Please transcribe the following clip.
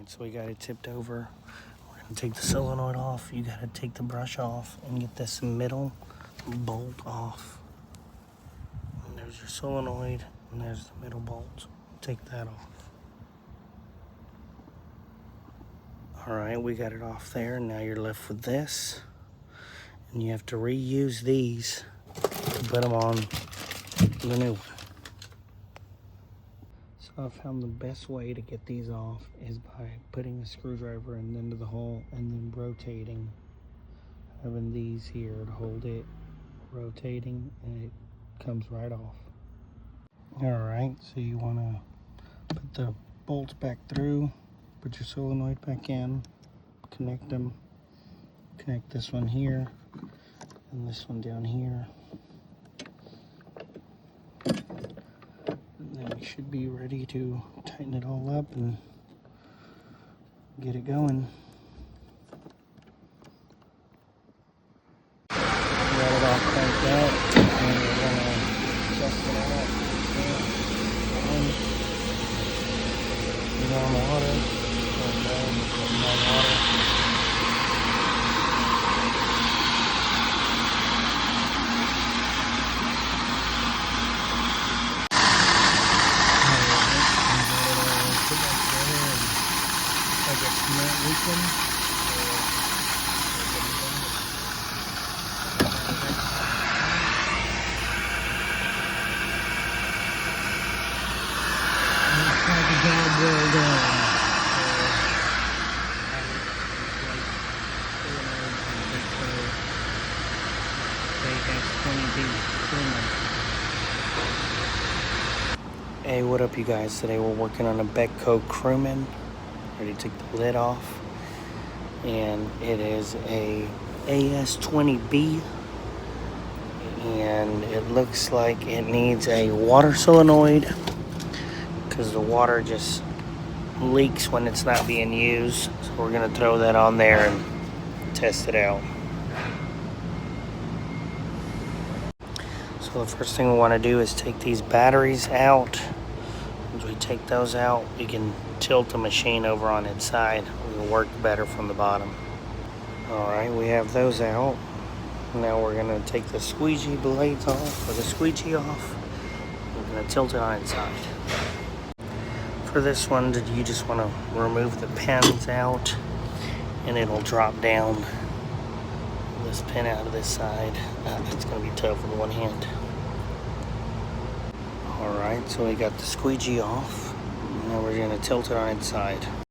Alright, so we got it tipped over. We're gonna take the solenoid off. You gotta take the brush off and get this middle bolt off. And there's your solenoid, and there's the middle bolt. Take that off. Alright, we got it off there. Now you're left with this. And you have to reuse these to put them on the new one. So I found the best way to get these off is by putting a screwdriver into the hole and then rotating. Having these here to hold it, rotating, and it comes right off. Alright, so you want to put the bolts back through, put your solenoid back in, connect them, connect this one here, and this one down here. And then we should be ready to tighten it all up and get it going. Got it all cranked out, and we're going to adjust it out. Put on water, and then put more water. Not leaking. Looks like a job well done. Hey, what up, you guys? Today we're working on a Betco Crewman. Ready to take the lid off, and it is a AS20B, and it looks like it needs a water solenoid because the water just leaks when it's not being used. So we're gonna throw that on there and test it out. So the first thing we want to do is take these batteries out. Once we take those out, we can tilt the machine over on its side. It will work better from the bottom. Alright, we have those out. Now we're going to take the squeegee blades off, or the squeegee off. We're going to tilt it on its side. For this one, you just want to remove the pins out, and it'll drop down this pin out of this side. It's going to be tough with one hand. Alright, so we got the squeegee off. Now we're going to tilt it on its side.